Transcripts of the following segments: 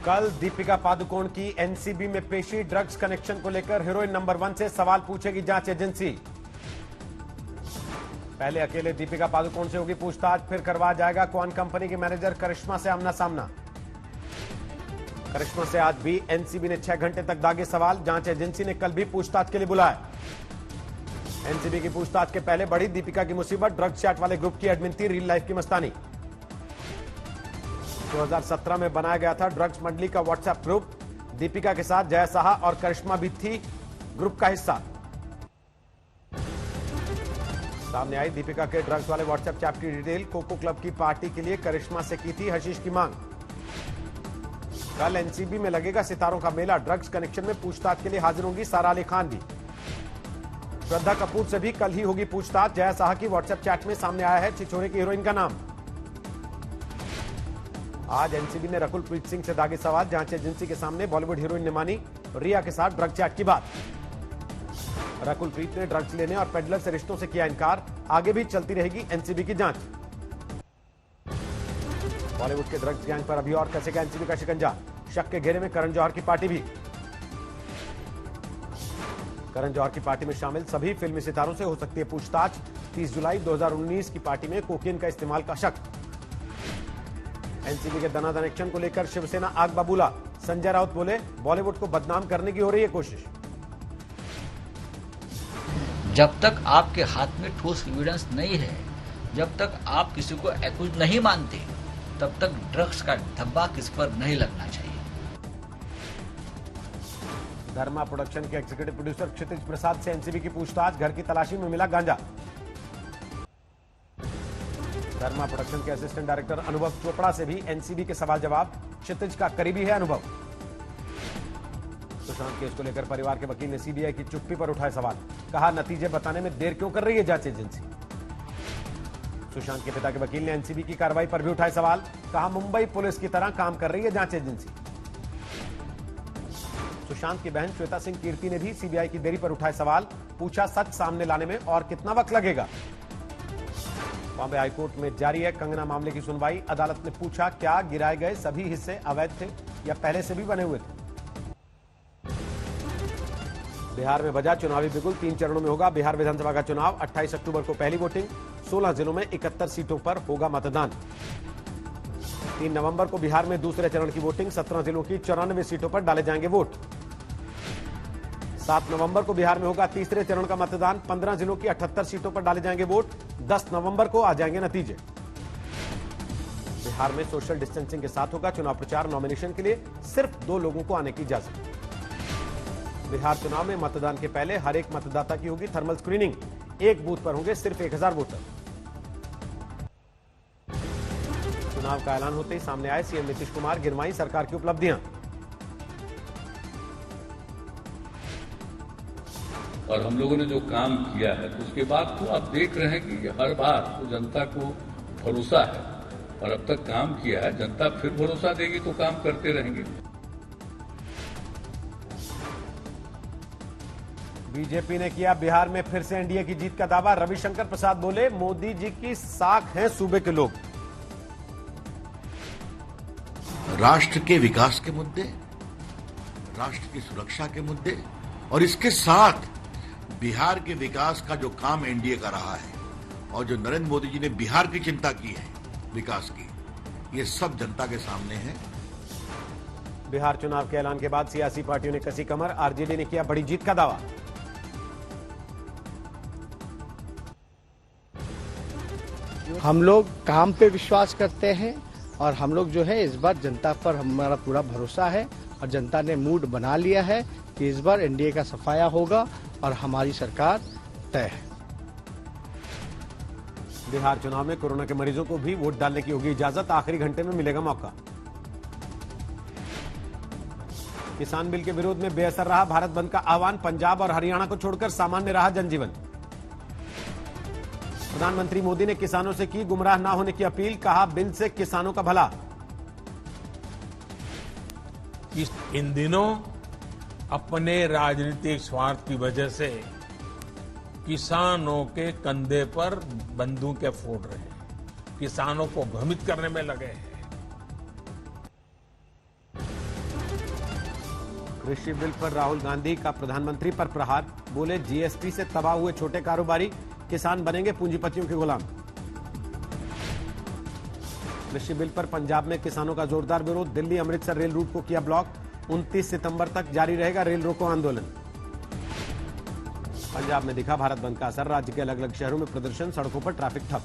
कल दीपिका पादुकोण की एनसीबी में पेशी। ड्रग्स कनेक्शन को लेकर हीरोइन नंबर 1 से सवाल पूछेगी जांच एजेंसी। पहले अकेले दीपिका पादुकोण से होगी पूछताछ, फिर करवाया जाएगा क्वान कंपनी की मैनेजर करिश्मा से आमना सामना। करिश्मा से आज भी एनसीबी ने 6 घंटे तक दागे सवाल। जांच एजेंसी ने कल भी पूछताछ के लिए बुलाया। एनसीबी की पूछताछ के पहले बढ़ी दीपिका की मुसीबत। ड्रग्स चैट वाले ग्रुप की एडमिन थी रियल लाइफ की मस्तानी। 2017 में बनाया गया था ड्रग्स मंडली का व्हाट्सएप ग्रुप। दीपिका के साथ जया साहा और करिश्मा भी थी ग्रुप का हिस्सा। सामने आई दीपिका के ड्रग्स वाले व्हाट्सएप चैट की डिटेल। कोको क्लब की पार्टी के लिए करिश्मा से की थी हशीश की मांग। कल एनसीबी में लगेगा सितारों का मेला। ड्रग्स कनेक्शन में पूछताछ के लिए हाजिर होंगी सारा अली खान भी। श्रद्धा कपूर से भी कल ही होगी पूछताछ। जया साहा की व्हाट्सएप चैट में सामने आया है छिछोरे की हीरोइन का नाम। आज एनसीबी ने रकुल प्रीत सिंह से दागे सवाल। जांच एजेंसी के सामने बॉलीवुड हीरोइन ने मानी रिया के साथ ड्रग चैट की बात। रकुल प्रीत ने ड्रग्स लेने और पेडलर से रिश्तों से किया इनकार। आगे भी चलती रहेगी एनसीबी की जांच। बॉलीवुड के ड्रग्स गैंग पर अभी और कसेगा एनसीबी का शिकंजा। शक के घेरे में करण जौहर की पार्टी भी। करण जौहर की पार्टी में शामिल सभी फिल्मी सितारों से हो सकती है पूछताछ। 30 जुलाई 2019 की पार्टी में कोकेन का इस्तेमाल का शक। एनसीबी के धनाधन एक्शन को लेकर शिवसेना आग बबूला। संजय राउत बोले बॉलीवुड को बदनाम करने की हो रही है कोशिश। जब तक आपके हाथ में ठोस एविडेंस नहीं है, जब तक आप किसी को एक्यूज नहीं मानते, तब तक ड्रग्स का धब्बा किस पर नहीं लगना चाहिए। धर्मा प्रोडक्शन के एग्जीक्यूटिव प्रोड्यूसर क्षितिज प्रसाद से एनसीबी की पूछताछ। घर की तलाशी में मिला गांजा। धर्मा प्रोडक्शन के असिस्टेंट डायरेक्टर अनुभव चोपड़ा से भी एनसीबी के सवाल जवाब। क्षितिज का करीबी है अनुभव। सुशांत केस को लेकर परिवार के वकील ने सीबीआई की चुप्पी पर उठाए सवाल। कहा नतीजे बताने में देर क्यों कर रही है जांच एजेंसी। सुशांत के पिता के वकील ने एनसीबी की कार्रवाई पर भी उठाए सवाल। कहा मुंबई पुलिस की तरह काम कर रही है जांच एजेंसी। सुशांत की बहन श्वेता सिंह कीर्ति ने भी सीबीआई की देरी पर उठाए सवाल। पूछा सच सामने लाने में और कितना वक्त लगेगा। बॉम्बे हाईकोर्ट में जारी है कंगना मामले की सुनवाई। अदालत ने पूछा क्या गिराए गए सभी हिस्से अवैध थे या पहले से भी बने हुए थे। बिहार में बजा चुनावी बिगुल। 3 चरणों में होगा बिहार विधानसभा का चुनाव। 28 अक्टूबर को पहली वोटिंग। 16 जिलों में 71 सीटों पर होगा मतदान। 3 नवंबर को बिहार में दूसरे चरण की वोटिंग। 17 जिलों की 94 सीटों पर डाले जाएंगे वोट। 7 नवंबर को बिहार में होगा तीसरे चरण का मतदान। 15 जिलों की 78 सीटों पर डाले जाएंगे वोट। 10 नवंबर को आ जाएंगे नतीजे। बिहार में सोशल डिस्टेंसिंग के साथ होगा चुनाव प्रचार। नॉमिनेशन के लिए सिर्फ 2 लोगों को आने की इजाजत। बिहार चुनाव में मतदान के पहले हर एक मतदाता की होगी थर्मल स्क्रीनिंग। एक बूथ पर होंगे सिर्फ 1000 वोटर। चुनाव का ऐलान होते ही सामने आए सीएम नीतीश कुमार। गिनवाई सरकार की उपलब्धियां। और हम लोगों ने जो काम किया है उसके बाद तो आप देख रहे हैं कि हर बार तो जनता को भरोसा है और अब तक काम किया है। जनता फिर भरोसा देगी तो काम करते रहेंगे। बीजेपी ने किया बिहार में फिर से एनडीए की जीत का दावा। रविशंकर प्रसाद बोले मोदी जी की साख हैं सूबे के लोग। राष्ट्र के विकास के मुद्दे, राष्ट्र की सुरक्षा के मुद्दे और इसके साथ बिहार के विकास का जो काम एनडीए का रहा है और जो नरेंद्र मोदी जी ने बिहार की चिंता की है विकास की, ये सब जनता के सामने है। बिहार चुनाव के ऐलान के बाद सियासी पार्टियों ने कसी कमर। आरजेडी ने किया बड़ी जीत का दावा। हम लोग काम पे विश्वास करते हैं और हम लोग जो है इस बार जनता पर हमारा पूरा भरोसा है और जनता ने मूड बना लिया है कि इस बार एनडीए का सफाया होगा और हमारी सरकार तय है। बिहार चुनाव में कोरोना के मरीजों को भी वोट डालने की होगी इजाजत। आखिरी घंटे में मिलेगा मौका। किसान बिल के विरोध में बेअसर रहा भारत बंद का आह्वान। पंजाब और हरियाणा को छोड़कर सामान्य रहा जनजीवन। प्रधानमंत्री मोदी ने किसानों से की गुमराह ना होने की अपील। कहा बिल से किसानों का भला। इन दिनों अपने राजनीतिक स्वार्थ की वजह से किसानों के कंधे पर बंदूकें फोड़ रहे हैं, किसानों को भ्रमित करने में लगे हैं। कृषि बिल पर राहुल गांधी का प्रधानमंत्री पर प्रहार, बोले जीएसटी से तबाह हुए छोटे कारोबारी किसान बनेंगे पूंजीपतियों के गुलाम। कृषि बिल पर पंजाब में किसानों का जोरदार विरोध, दिल्ली अमृतसर रेल रूट को किया ब्लॉक, 29 सितंबर तक जारी रहेगा रेल रोको आंदोलन। पंजाब में दिखा भारत बंद का असर, राज्य के अलग अलग शहरों में प्रदर्शन, सड़कों पर ट्रैफिक ठप।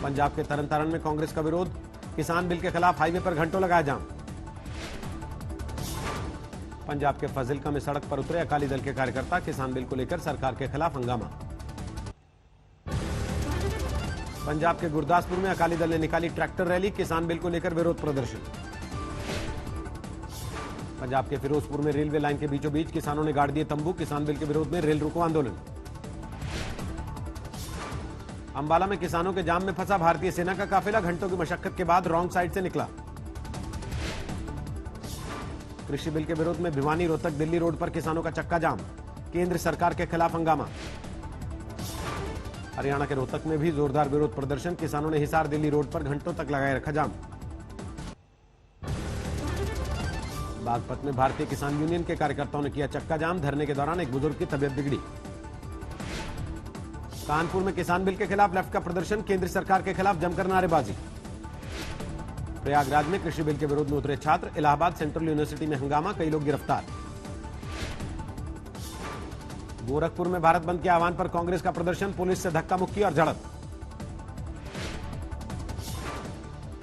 पंजाब के तरन तारण में कांग्रेस का विरोध, किसान बिल के खिलाफ हाईवे पर घंटों लगाया जाम। पंजाब के फाजिल्का में सड़क पर उतरे अकाली दल के कार्यकर्ता, किसान बिल को लेकर सरकार के खिलाफ हंगामा। पंजाब के गुरदासपुर में अकाली दल ने निकाली ट्रैक्टर रैली, किसान बिल को लेकर विरोध प्रदर्शन। पंजाब के फिरोजपुर में रेलवे लाइन के बीचों बीच किसानों ने गाड़ दिए तंबू, किसान बिल के विरोध में रेल रोको आंदोलन। अंबाला में किसानों के जाम में फंसा भारतीय सेना का काफिला, घंटों की मशक्कत के बाद रॉन्ग साइड से निकला। कृषि बिल के विरोध में भिवानी रोहतक दिल्ली रोड पर किसानों का चक्का जाम, केंद्र सरकार के खिलाफ हंगामा। हरियाणा के रोहतक में भी जोरदार विरोध प्रदर्शन, किसानों ने हिसार दिल्ली रोड पर घंटों तक लगाए रखा जाम। बागपत में भारतीय किसान यूनियन के कार्यकर्ताओं ने किया चक्का जाम, धरने के दौरान एक बुजुर्ग की तबीयत बिगड़ी। कानपुर में किसान बिल के खिलाफ लेफ्ट का प्रदर्शन, केंद्र सरकार के खिलाफ जमकर नारेबाजी। प्रयागराज में कृषि बिल के विरोध में उतरे छात्र, इलाहाबाद सेंट्रल यूनिवर्सिटी में हंगामा, कई लोग गिरफ्तार। गोरखपुर में भारत बंद के आह्वान पर कांग्रेस का प्रदर्शन, पुलिस से धक्का मुक्की और झड़प।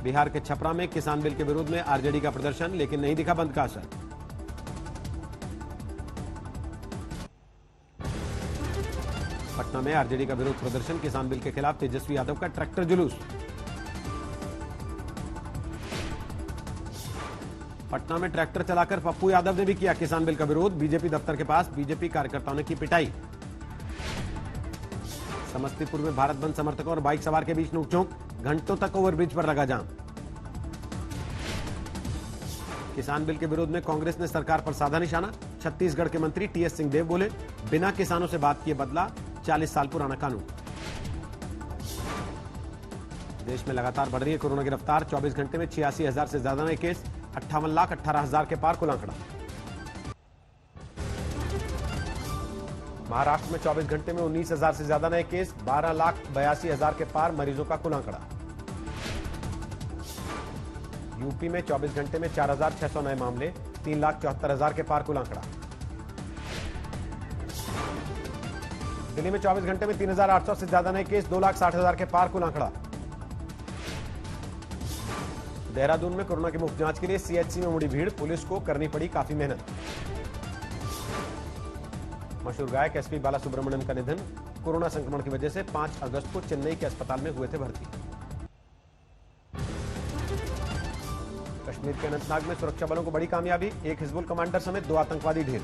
बिहार के छपरा में किसान बिल के विरोध में आरजेडी का प्रदर्शन, लेकिन नहीं दिखा बंद का असर। पटना में आरजेडी का विरोध प्रदर्शन, किसान बिल के खिलाफ तेजस्वी यादव का ट्रैक्टर जुलूस। पटना में ट्रैक्टर चलाकर पप्पू यादव ने भी किया किसान बिल का विरोध, बीजेपी दफ्तर के पास बीजेपी कार्यकर्ताओं ने की पिटाई। समस्तीपुर में भारत बंद समर्थकों और बाइक सवार के बीच नोकझोंक, घंटों तक ओवरब्रिज पर लगा जाम। किसान बिल के विरोध में कांग्रेस ने सरकार पर साधा निशाना, छत्तीसगढ़ के मंत्री टीएस सिंहदेव बोले बिना किसानों से बात किए बदला 40 साल पुराना कानून। देश में लगातार बढ़ रही है कोरोना की रफ्तार, 24 घंटे में 86,000 से ज्यादा नए केस, 58,18,000 के पार कुल आंकड़ा। महाराष्ट्र में 24 घंटे में 19,000 से ज्यादा नए केस, 12,82,000 के पार मरीजों का कुल आंकड़ा। यूपी में 24 घंटे में 4,600 नए मामले, 3,74,000 के पार कुल आंकड़ा। दिल्ली में 24 घंटे में 3,800 से ज्यादा नए केस, 2,60,000 के पार कुल आंकड़ा। देहरादून में कोरोना की मुफ्त जांच के लिए सीएचसी में मुड़ी भीड़, पुलिस को करनी पड़ी काफी मेहनत। मशहूर गायक एसपी बालासुब्रमण्यम का निधन, कोरोना संक्रमण की वजह से 5 अगस्त को चेन्नई के अस्पताल में हुए थे भर्ती। कश्मीर के अनंतनाग में सुरक्षा बलों को बड़ी कामयाबी, एक हिजबुल कमांडर समेत 2 आतंकवादी ढेर।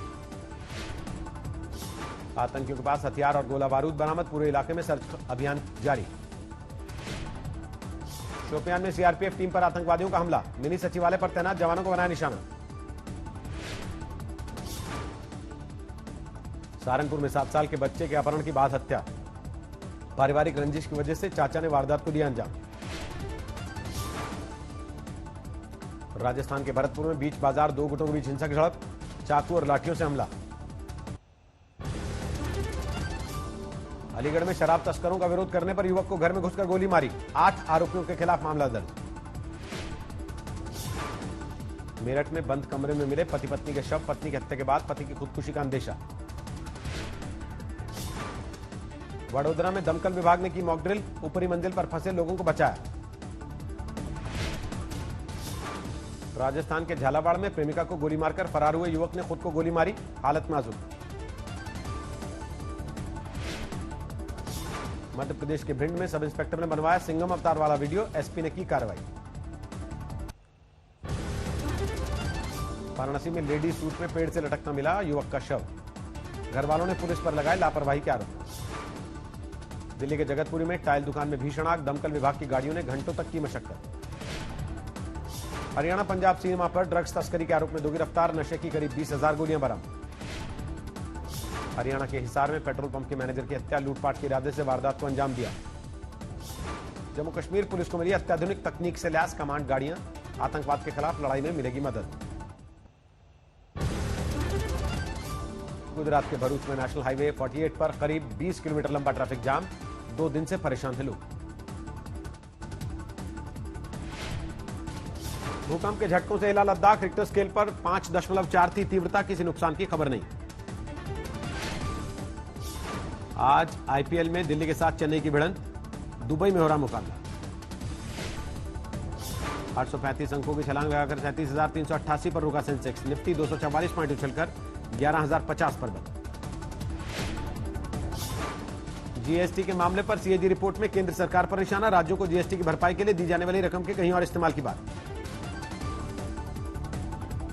आतंकियों के पास हथियार और गोला बारूद बरामद, पूरे इलाके में सर्च अभियान जारी। शोपियान में सीआरपीएफ टीम पर आतंकवादियों का हमला, मिनी सचिवालय पर तैनात जवानों को बनाया निशाना। सहारनपुर में 7 साल के बच्चे के अपहरण के बाद हत्या, पारिवारिक रंजिश की वजह से चाचा ने वारदात को दिया अंजाम। राजस्थान के भरतपुर में बीच बाजार 2 गुटों के बीच हिंसक झड़प, चाकू और लाठियों से हमला। अलीगढ़ में शराब तस्करों का विरोध करने पर युवक को घर में घुसकर गोली मारी, 8 आरोपियों के खिलाफ मामला दर्ज। मेरठ में बंद कमरे में मिले पति पत्नी के शव, पत्नी की हत्या के बाद पति की खुदकुशी का अंदेशा। वडोदरा में दमकल विभाग ने की मॉक ड्रिल, ऊपरी मंजिल पर फंसे लोगों को बचाया। राजस्थान के झालावाड़ में प्रेमिका को गोली मारकर फरार हुए युवक ने खुद को गोली मारी, हालत नाजुक। मध्य प्रदेश के भिंड में सब इंस्पेक्टर ने बनवाया सिंघम अवतार वाला वीडियो, एसपी ने की कार्रवाई। वाराणसी में लेडी सूट में पेड़ से लटकता मिला युवक का शव, घर वालों ने पुलिस पर लगाए लापरवाही के आरोप। दिल्ली के जगतपुरी में टाइल दुकान में भीषण आग, दमकल विभाग की गाड़ियों ने घंटों तक की मशक्कत। हरियाणा पंजाब सीमा पर ड्रग्स तस्करी के आरोप में 2 गिरफ्तार, नशे की करीब 20,000 गोलियां बरामद। हरियाणा के हिसार में पेट्रोल पंप के मैनेजर की हत्या, लूटपाट के इरादे से वारदात को अंजाम दिया। जम्मू कश्मीर पुलिस को मिली अत्याधुनिक तकनीक से लैस कमांड गाड़ियां, आतंकवाद के खिलाफ लड़ाई में मिलेगी मदद। गुजरात के भरूच में नेशनल हाईवे 48 पर करीब 20 किलोमीटर लंबा ट्रैफिक जाम, 2 दिन से परेशान थे लोग। भूकंप के झटकों से हिला लद्दाख, रिक्टर स्केल पर 5.4 थी तीव्रता, किसी नुकसान की खबर नहीं। आज आईपीएल में दिल्ली के साथ चेन्नई की भिड़ंत, दुबई में हो रहा मुकाबला। 835 अंकों की छलांग लगाकर 37,388 पर रुका सेंसेक्स, निफ्टी 244 पॉइंट उछलकर 11,050 पर बंद। जीएसटी के मामले पर सीएजी रिपोर्ट में केंद्र सरकार पर निशाना, राज्यों को जीएसटी की भरपाई के लिए दी जाने वाली रकम के कहीं और इस्तेमाल की बात।